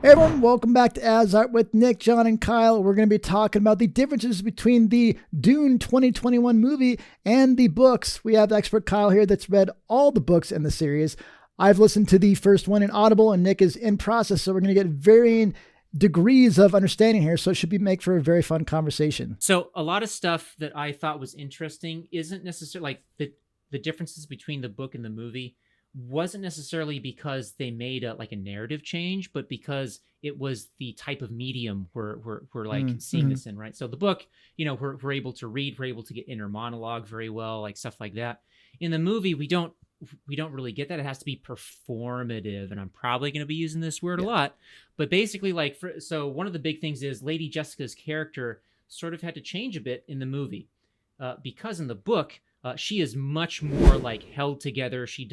Hey everyone, welcome back to As Art with Nick, John, and Kyle. We're going to be talking about the differences between the Dune 2021 movie and the books. We have expert Kyle here that's read all the books in the series. I've listened to the first one in Audible, and Nick is in process, so we're going to get varying degrees of understanding here, so it should make for a very fun conversation. So a lot of stuff that I thought was interesting isn't necessarily like the differences between the book and the movie wasn't necessarily because they made a narrative change, but because it was the type of medium we're seeing this in, right? So the book, we're able to read, we're able to get Inner-Monologue very well, like stuff like that. In the movie, we don't really get that. It has to be performative, and I'm probably going to be using this word a lot, but basically so one of the big things is Lady Jessica's character sort of had to change a bit in the movie because in the book, she is much more held together. She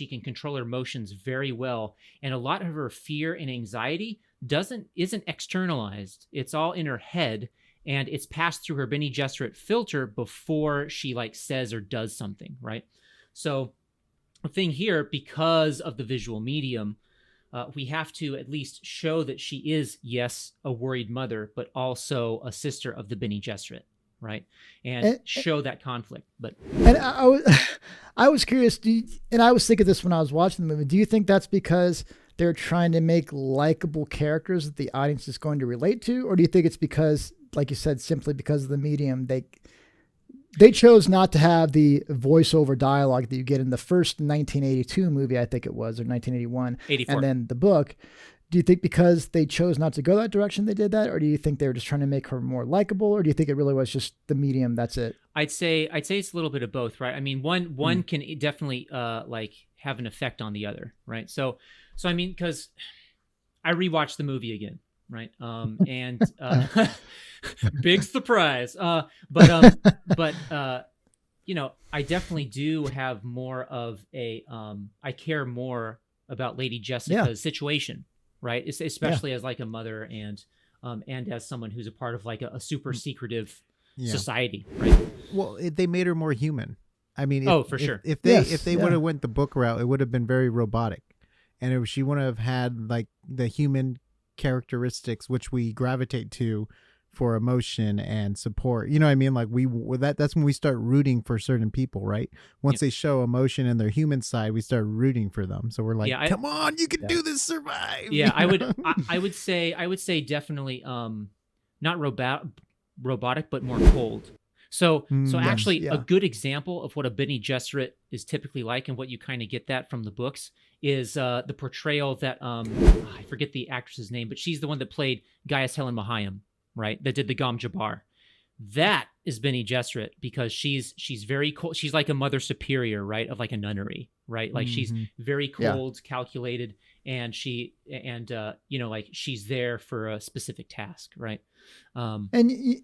can control her emotions very well. And a lot of her fear and anxiety isn't externalized. It's all in her head, and it's passed through her Bene Gesserit filter before she says or does something, right? So the thing here, because of the visual medium, we have to at least show that she is, yes, a worried mother, but also a sister of the Bene Gesserit. Right. And show that conflict. And I was curious, and I was thinking this when I was watching the movie, do you think that's because they're trying to make likable characters that the audience is going to relate to? Or do you think it's because, like you said, simply because of the medium, they chose not to have the voiceover dialogue that you get in the first 1982 movie, I think it was, or 1981, 84. And then the book. Do you think because they chose not to go that direction they did that? Or do you think they were just trying to make her more likable? Or do you think it really was just the medium, that's it? I'd say it's a little bit of both, right? I mean, one can definitely have an effect on the other, right? So I mean, because I rewatched the movie again, right? And big surprise. But I definitely do have more of a I care more about Lady Jessica's situation. Right, especially as a mother and as someone who's a part of a super secretive society, right? Well, they made her more human. I mean, for sure. If they would have went the book route, it would have been very robotic, and she wouldn't have had the human characteristics which we gravitate to for emotion and support. You know what I mean? That's when we start rooting for certain people, right? Once they show emotion in their human side, we start rooting for them. So we're come on, you can do this, survive. Yeah, I would say definitely not robotic, but more cold. So actually a good example of what a Bene Gesserit is typically like, and what you kind of get that from the books, is the portrayal that I forget the actress's name, but she's the one that played Gaius Helen Mahayam, right? That did the Gom Jabbar. That is Bene Gesserit, because she's very cold. She's like a mother superior, right? Of a nunnery, right? She's very cold, calculated, and she's there for a specific task, right? And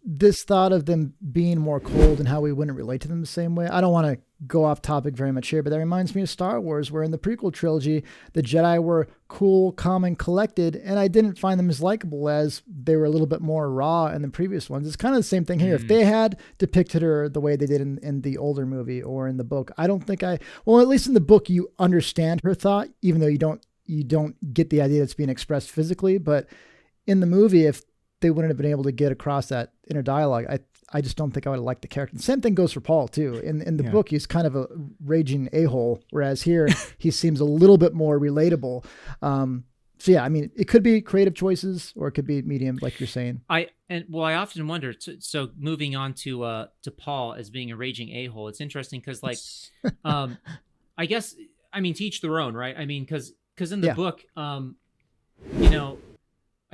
this thought of them being more cold and how we wouldn't relate to them the same way. I don't want to go off topic very much here, but that reminds me of Star Wars, where in the prequel trilogy, the Jedi were cool, calm, and collected, and I didn't find them as likable as they were a little bit more raw in the previous ones. It's kind of the same thing here. If they had depicted her the way they did in the older movie or in the book, I don't think at least in the book, you understand her thought, even though you don't get the idea that's being expressed physically. But in the movie, if they wouldn't have been able to get across that inner dialogue, I just don't think I would have liked the character. The same thing goes for Paul too. In the book, he's kind of a raging a-hole, whereas here he seems a little bit more relatable. So yeah, I mean, it could be creative choices, or it could be medium, like you're saying. I often wonder. So moving on to Paul as being a raging a-hole, it's interesting because I guess, I mean, to each their own, right? I mean, because in the book,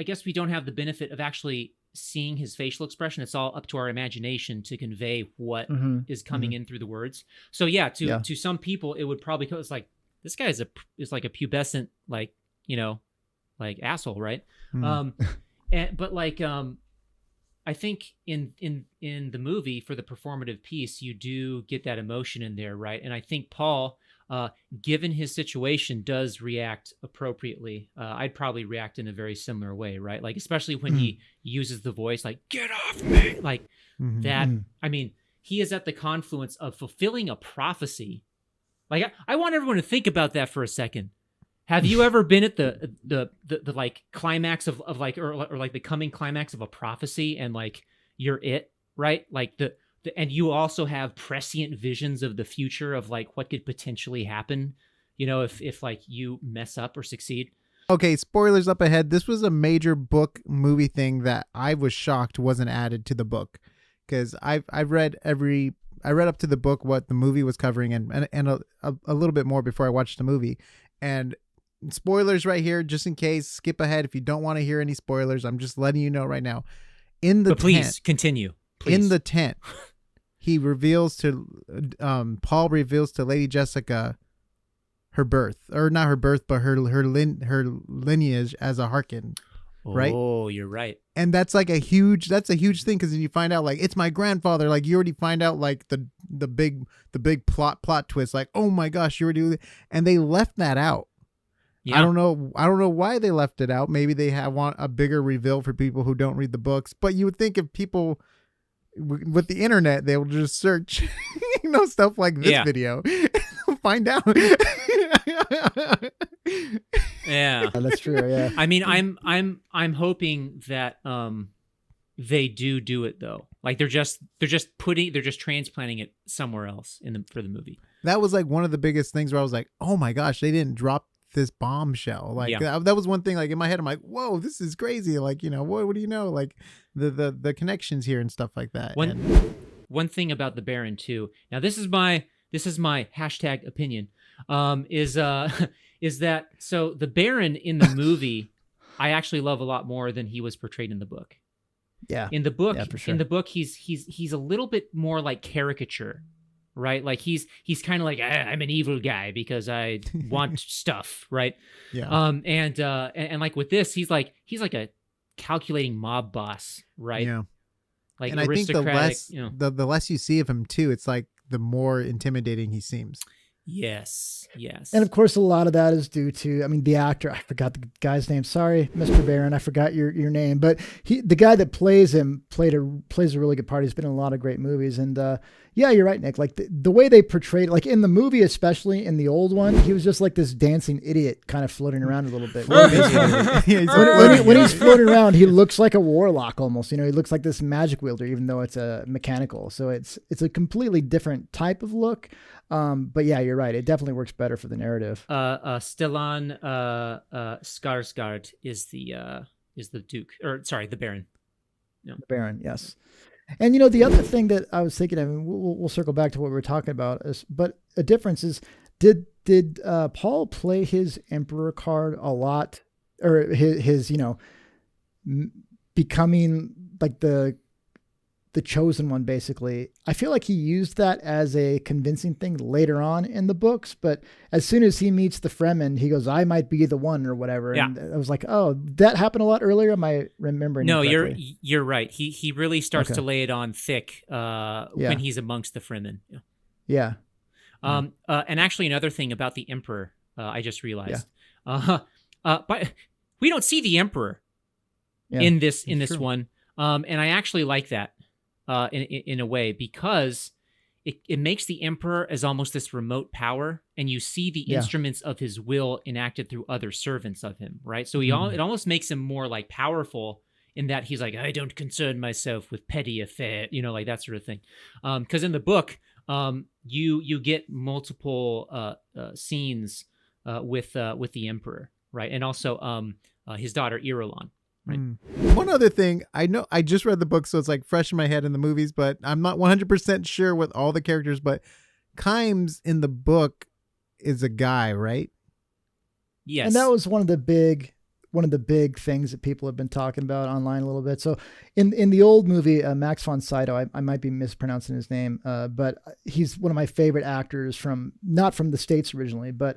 I guess we don't have the benefit of actually seeing his facial expression. It's all up to our imagination to convey what is coming in through the words. So to some people, it would probably go, it's like, this guy is like a pubescent, asshole, right? But I think in the movie, for the performative piece, you do get that emotion in there, right? And I think Paul, given his situation, does react appropriately. I'd probably react in a very similar way, right? Especially when he uses the voice, get off me, that. I mean, he is at the confluence of fulfilling a prophecy. I want everyone to think about that for a second. Have you ever been at the like climax of like or like the coming climax of a prophecy and like you're it, right? Like the and you also have prescient visions of the future of like what could potentially happen, if like you mess up or succeed. Okay, spoilers up ahead. This was a major book movie thing that I was shocked wasn't added to the book, because I read up to the book what the movie was covering and a little bit more before I watched the movie. And spoilers right here, just in case, skip ahead if you don't want to hear any spoilers. I'm just letting you know right now. But please continue. Please. In the tent, he reveals to Paul reveals to Lady Jessica her birth, or not her birth, but her lineage as a Harkin. Right? Oh, you're right. And that's a huge thing, because then you find out like it's my grandfather. Like you already find out like the big plot twist. Like, oh my gosh, you already, and they left that out. Yeah. I don't know why they left it out. Maybe they want a bigger reveal for people who don't read the books. But you would think if people with the internet, they will just search, stuff like this video, find out. Yeah, that's true. Yeah, I mean, I'm hoping that they do it though. Like they're just transplanting it somewhere else for the movie. That was like one of the biggest things where I was like, oh my gosh, they didn't drop this bombshell. Like that was one thing. Like in my head, I'm like, whoa, this is crazy. Like what do you know? Like the connections here and stuff like that. One thing about the Baron too. Now this is my hashtag opinion. Is that so? The Baron in the movie, I actually love a lot more than he was portrayed in the book. Yeah. In the book, for sure. In the book, he's a little bit more like caricature, right? Like he's kind of like I'm an evil guy because I want stuff, right? Yeah. And like with this, he's like a calculating mob boss, right? Yeah. Like and I think the less you see of him too, it's like the more intimidating he seems. Yes. And of course, a lot of that is due to, the actor, I forgot the guy's name. Sorry, Mr. Barron, I forgot your name. But the guy that plays him plays a really good part. He's been in a lot of great movies. And yeah, you're right, Nick. Like the way they portrayed, like in the movie, especially in the old one, he was just like this dancing idiot kind of floating around a little bit. When he's floating around, he looks like a warlock almost. He looks like this magic wielder, even though it's a mechanical. So it's a completely different type of look. But yeah, you're right. It definitely works better for the narrative. Stellan Skarsgård is the Duke, or sorry, the Baron. No. The Baron, yes. And the other thing that I was thinking, we'll circle back to what we were talking about, but a difference is, did Paul play his Emperor card a lot, or his becoming like the chosen one, basically? I feel like he used that as a convincing thing later on in the books, but as soon as he meets the Fremen, he goes, I might be the one, or whatever. Yeah. And I was like, oh, that happened a lot earlier. Am I remembering? No, you're right. He really starts to lay it on thick when he's amongst the Fremen. Yeah. And actually another thing about the Emperor, I just realized, but we don't see the Emperor in this one. And I actually like that. In a way, because it makes the Emperor as almost this remote power, and you see the instruments of his will enacted through other servants of him, right? So it almost makes him more like powerful in that he's like, I don't concern myself with petty affairs, like that sort of thing. Because in the book, you get multiple scenes with the Emperor, right? And also his daughter Irulan. Right. One other thing, I know I just read the book, so it's like fresh in my head in the movies, but I'm not 100% sure with all the characters. But Kynes in the book is a guy, right? Yes. And that was one of the big things that people have been talking about online a little bit. So in the old movie, Max von Sydow, I might be mispronouncing his name, but he's one of my favorite actors not from the States originally, but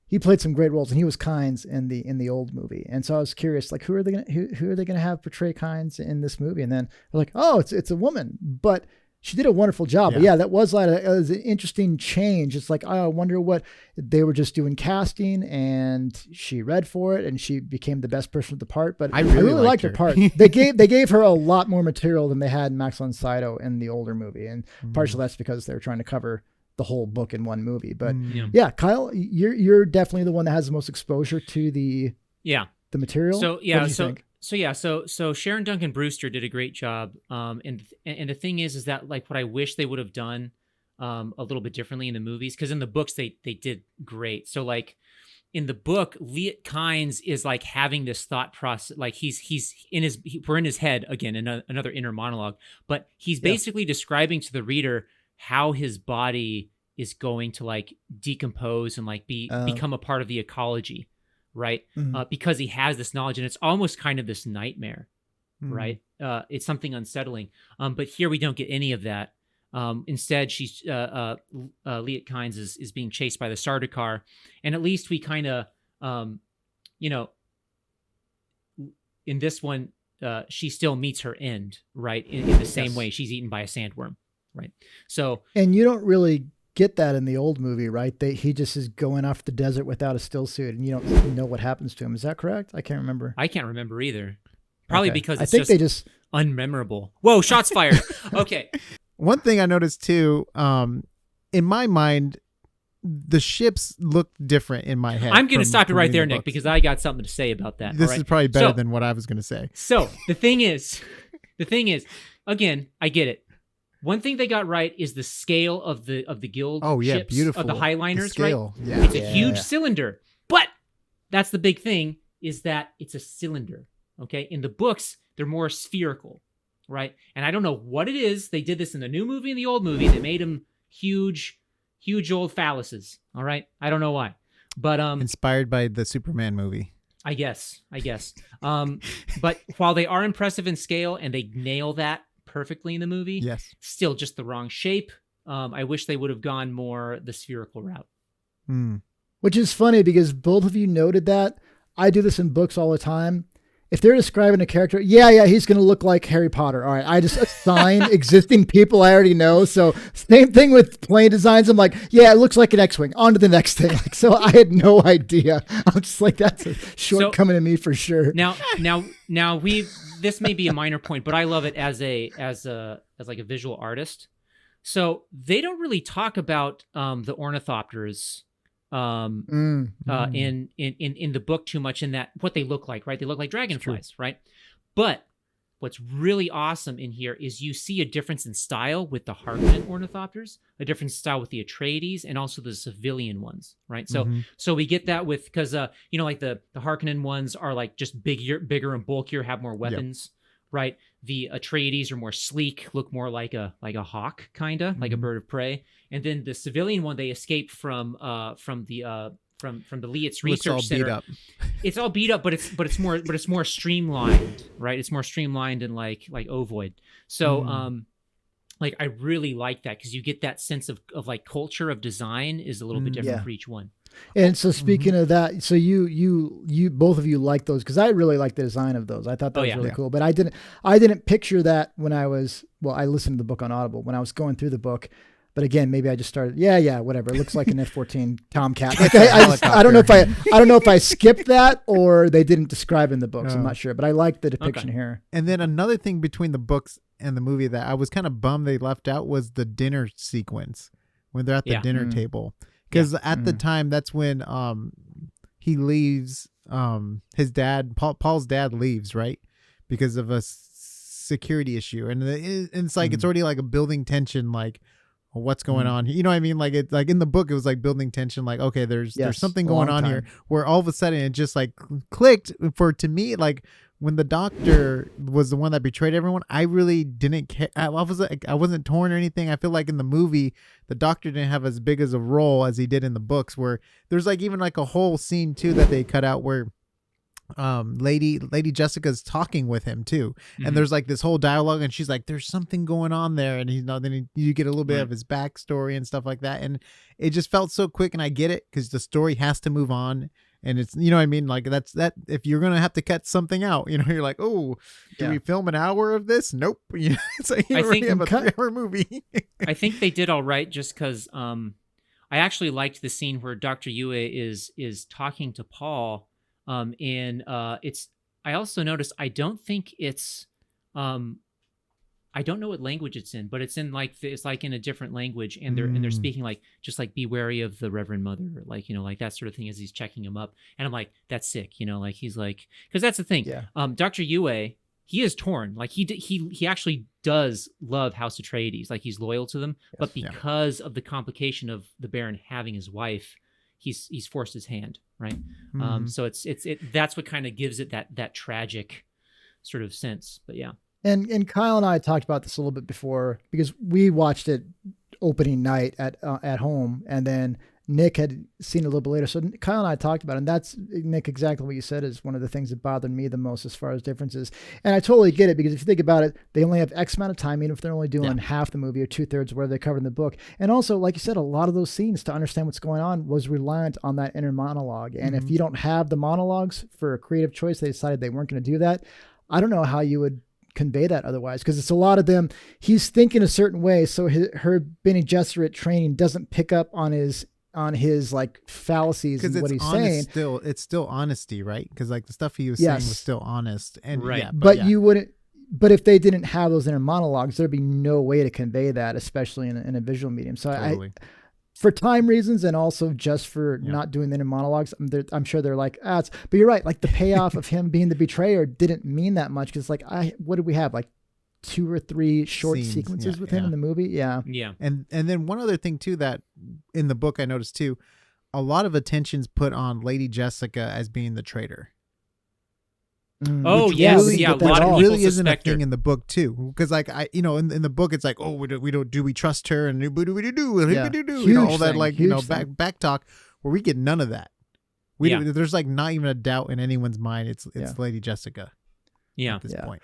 he played some great roles, and he was Kynes in the old movie. And so I was curious, like, who are they gonna have portray Kynes in this movie? And then they're like, oh, it's a woman, but she did a wonderful job. Yeah. But yeah, that was was an interesting change. It's like, oh, I wonder what they were just doing casting, and she read for it, and she became the best person for the part. But I really liked her part. They gave her a lot more material than they had in Max von Sydow in the older movie, and partially that's because they were trying to cover the whole book in one movie. But Yeah. yeah, Kyle, you're definitely the one that has the most exposure to the material. So What do you think? So Sharon Duncan Brewster did a great job. And the thing is that like what I wish they would have done a little bit differently in the movies, because in the books they did great. So like in the book, Kynes is like having this thought process, like we're in his head again, another inner monologue, but he's basically describing to the reader how his body is going to like decompose and like become a part of the ecology, right? Because he has this knowledge, and it's almost kind of this nightmare, right? It's something unsettling. But here we don't get any of that. Instead, she's Liet Kynes is being chased by the Sardaukar, and at least we kind of, in this one, she still meets her end, right? In the same way, she's eaten by a sandworm, right? So, and you don't really get that in the old movie, right? He just is going off the desert without a still suit, and you don't know what happens to him. Is that correct? I can't remember. I can't remember either. Probably because I think they just unmemorable. Whoa! Shots fired. Okay. One thing I noticed too, in my mind, the ships look different in my head. I'm going to stop you right there, Nick, books. because I got something to say about that. This is probably better than what I was going to say. So the thing is, again, I get it. One thing they got right is the scale of the guild ships, beautiful. of the Highliners, right? Yeah. It's a huge cylinder, but that's the big thing, is that it's a cylinder. Okay, in the books they're more spherical. Right. And I don't know what it is. They did this in the new movie and the old movie. They made them huge old phalluses. All right. I don't know why. But inspired by the Superman movie. I guess. But while they are impressive in scale and they nail that perfectly in the movie, yes, still just the wrong shape. I wish they would have gone more the spherical route. Which is funny because both of you noted that. I do this in books all the time. If they're describing a character, he's going to look like Harry Potter. All right, I just assign existing people I already know. So same thing with plane designs. I'm like, it looks like an X-Wing. On to the next thing. Like, so I had no idea. I'm just like, that's a shortcoming of me for sure. Now, this may be a minor point, but I love it as like a visual artist. So they don't really talk about the ornithopters in the book too much, in that what they look like, right? They look like dragonflies, right? But what's really awesome in here is you see a difference in style with the Harkonnen ornithopters, a different style with the Atreides, and also the civilian ones, right? So we get that with, because like the Harkonnen ones are like just bigger and bulkier, have more weapons, right? The Atreides are more sleek, look more like a hawk, kind of like a bird of prey. And then the civilian one, they escaped from the Liet's research center. It's all beat up, but it's more streamlined, right? It's more streamlined and like ovoid. So like I really like that, because you get that sense of like culture of design is a little bit different for each one. And so speaking of that, so you both of you like those, because I really like the design of those. I thought that was really cool, but I didn't picture that when I listened to the book on Audible when I was going through the book. But again, maybe I just started, whatever. It looks like an F-14 Tomcat. Like I don't know if I skipped that or they didn't describe in the books. I'm not sure, but I like the depiction here. And then another thing between the books and the movie that I was kind of bummed they left out was the dinner sequence when they're at the dinner table. Because at the time, that's when he leaves. His dad, Paul's dad, leaves, right, because of a security issue, and it's like it's already like a building tension, like what's going on. You know what I mean? Like like in the book, it was like building tension, like okay, there's something going on here. Where all of a sudden it just like clicked to me, like. When the doctor was the one that betrayed everyone, I really didn't care. I wasn't torn or anything. I feel like in the movie, the doctor didn't have as big as a role as he did in the books, where there's like even like a whole scene too that they cut out where Lady Jessica's talking with him too. And there's like this whole dialogue and she's like, there's something going on there. And you get a little bit of his backstory and stuff like that. And it just felt so quick, and I get it because the story has to move on. And it's, you know what I mean? Like that's that, if you're going to have to cut something out, you're like, oh, can we film an hour of this? Nope. It's like, I think have a 3-hour movie. I think they did all right, just because I actually liked the scene where Dr. Yue is talking to Paul. I also noticed, I don't think it's I don't know what language it's in, but it's in like it's like in a different language, and they're speaking like just like be wary of the Reverend Mother, like like that sort of thing as he's checking him up, and I'm like that's sick, like he's like because that's the thing. Yeah. Dr. Yue, he is torn, like he actually does love House Atreides, like he's loyal to them, but because of the complication of the Baron having his wife, he's forced his hand, right? So it's that's what kind of gives it that tragic sort of sense, but yeah. And Kyle and I talked about this a little bit before because we watched it opening night at home, and then Nick had seen it a little bit later. So Kyle and I talked about it, and that's, Nick, exactly what you said is one of the things that bothered me the most as far as differences. And I totally get it, because if you think about it, they only have X amount of time, even if they're only doing half the movie or 2/3 where they cover in the book. And also, like you said, a lot of those scenes to understand what's going on was reliant on that inner monologue. And if you don't have the monologues for a creative choice, they decided they weren't going to do that. I don't know how you would convey that otherwise, because it's a lot of them. He's thinking a certain way, so her Bene Gesserit training doesn't pick up on his like fallacies and what he's saying. It's still honesty, right? Because like the stuff he was saying was still honest, and right. But you wouldn't. But if they didn't have those inner monologues, there'd be no way to convey that, especially in a visual medium. So totally. For time reasons, and also just for not doing the inner monologues, I'm sure they're like, but you're right. Like the payoff of him being the betrayer didn't mean that much, because like what did we have, like 2 or 3 short sequences with him in the movie? Yeah. And then one other thing too, that in the book I noticed too, a lot of attention's put on Lady Jessica as being the traitor. Oh yes, really, a lot of people really isn't a suspect her. thing in the book too, because like in the book it's like, oh, do we trust her, and all that, like back talk, where we get none of that. There's like not even a doubt in anyone's mind. It's Lady Jessica. Yeah. At this point.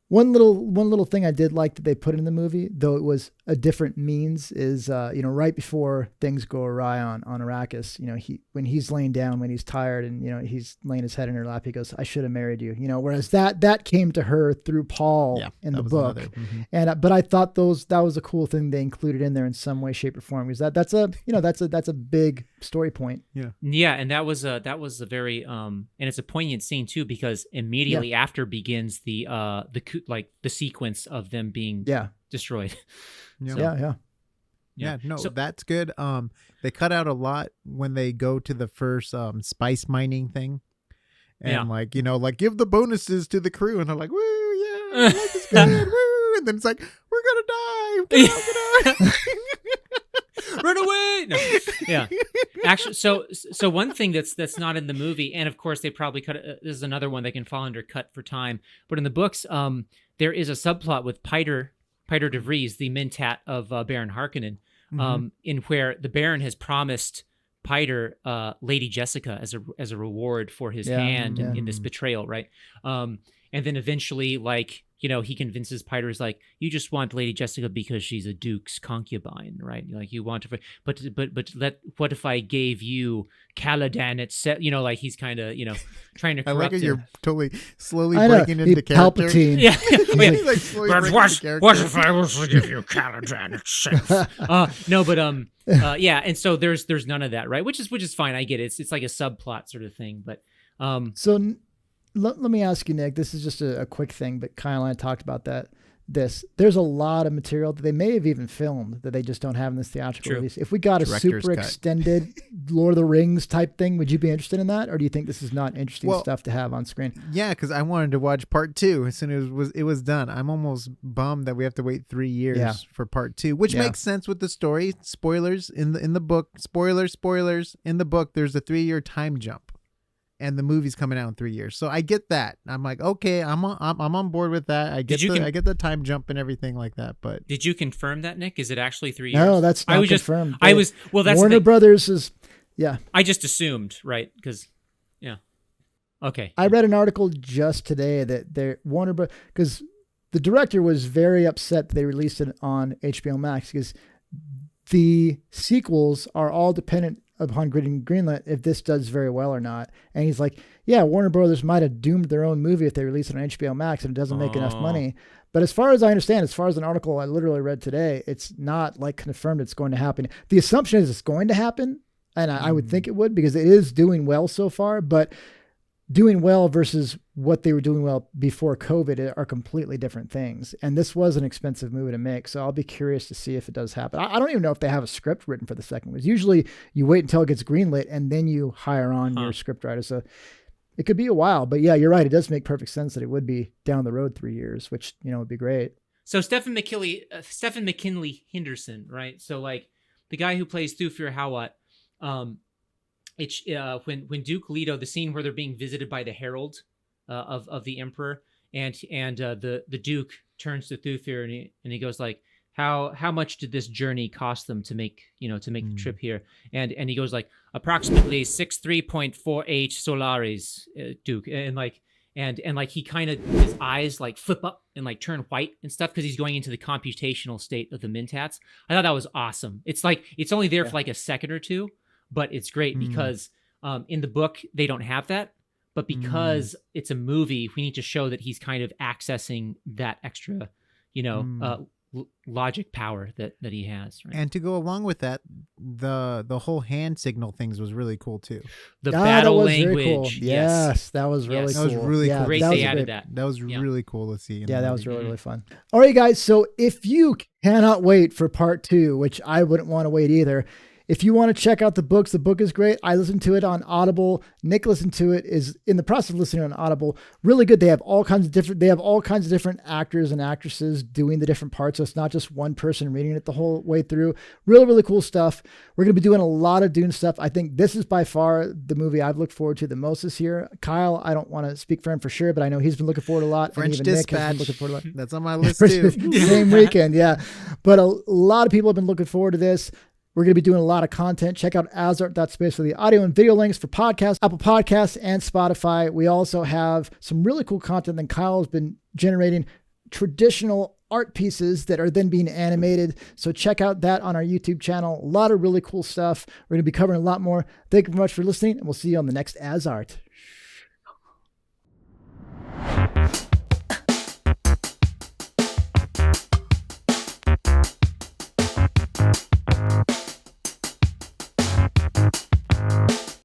One little thing I did like that they put in the movie, though it was a different means, is right before things go awry on Arrakis, when he's laying down, when he's tired, and he's laying his head in her lap, he goes, "I should have married you." Whereas that came to her through Paul in the book, and but I thought that was a cool thing they included in there in some way, shape, or form, because that's a big story point. Yeah, and that was a very and it's a poignant scene too, because immediately after begins the sequence of them being destroyed. So that's good. They cut out a lot when they go to the first spice mining thing, and like give the bonuses to the crew, and they're like, woo, yeah, life is good, woo, and then it's like, we're gonna die, get out. Run away! No. Yeah, actually, so one thing that's not in the movie, and of course they probably cut it. This is another one that can fall under cut for time. But in the books, there is a subplot with Piter de Vries, the Mentat of Baron Harkonnen, in where the Baron has promised Piter Lady Jessica as a reward for his hand in this betrayal, right? And then eventually, like, he convinces Piter, is like, you just want Lady Jessica because she's a duke's concubine, right? Like, you want her, but what if I gave you Caladan? Like he's kind of, trying to corrupt I like it. him. You're totally slowly breaking into character. Palpatine. Yeah. He's like slowly breaking into character. What if I was to give you Caladan itself? No, but and so there's none of that, right? Which is fine. I get it. It's like a subplot sort of thing, but so. Let me ask you, Nick, this is just a quick thing, but Kyle and I talked about there's a lot of material that they may have even filmed that they just don't have in this theatrical release. If we got a super extended Lord of the Rings type thing, would you be interested in that? Or do you think this is not interesting stuff to have on screen? Yeah, because I wanted to watch part 2 as soon as it was done. I'm almost bummed that we have to wait 3 years for part 2, which makes sense with the story. Spoilers in the book. Spoilers in the book. There's a 3-year time jump. And the movie's coming out in 3 years, so I get that. I'm like, okay, I'm on board with that. I get the time jump and everything like that. But did you confirm that, Nick? Is it actually 3 years? No, that's not confirmed. That's Warner Brothers is. Yeah, I just assumed, right? Because okay. I read an article just today that they're Warner Brothers, because the director was very upset that they released it on HBO Max, because the sequels are all dependent upon getting greenlit if this does very well or not. And he's like, yeah, Warner Brothers might have doomed their own movie if they release it on HBO Max and it doesn't make enough money. But as far as I understand, as far as an article I literally read today, it's not like confirmed it's going to happen. The assumption is it's going to happen, and I would think it would, because it is doing well so far. But doing well versus what they were doing well before COVID are completely different things. And this was an expensive movie to make. So I'll be curious to see if it does happen. I don't even know if they have a script written for the second one. Usually you wait until it gets greenlit and then you hire on your script writer. So it could be a while, but yeah, you're right. It does make perfect sense that it would be down the road 3 years, which, would be great. So Stephen McKinley Henderson, right? So like the guy who plays Thufir Hawat, it's when Duke Leto, the scene where they're being visited by the herald of the emperor, and the Duke turns to Thufir and he goes like, how much did this journey cost them to make the trip here? And he goes like, approximately 63.48 solaris, Duke, and like he kind of, his eyes like flip up and like turn white and stuff because he's going into the computational state of the Mentats. I thought that was awesome. It's like it's only there for like a second or two, but it's great because in the book they don't have that, but because it's a movie, we need to show that he's kind of accessing that extra, logic power that he has. Right? And to go along with that, the whole hand signal things was really cool too. The battle language, cool. Yes, that was really cool. That was really cool. Great they added that. That was really cool to see. Yeah, that was really, really fun. All right, guys. So if you cannot wait for part 2, which I wouldn't want to wait either, if you want to check out the books, the book is great. I listened to it on Audible. Nick listened to it, is in the process of listening on Audible. Really good. They have all kinds of different actors and actresses doing the different parts. So it's not just one person reading it the whole way through. Really, really cool stuff. We're going to be doing a lot of Dune stuff. I think this is by far the movie I've looked forward to the most this year. Kyle, I don't want to speak for him for sure, but I know he's been looking forward a lot. French and even Dispatch. Nick has been looking forward a lot. That's on my list too. Same weekend, yeah. But a lot of people have been looking forward to this. We're going to be doing a lot of content. Check out azart.space for the audio and video links for podcasts, Apple Podcasts, and Spotify. We also have some really cool content that Kyle has been generating, traditional art pieces that are then being animated. So check out that on our YouTube channel. A lot of really cool stuff. We're going to be covering a lot more. Thank you very much for listening, and we'll see you on the next Azart.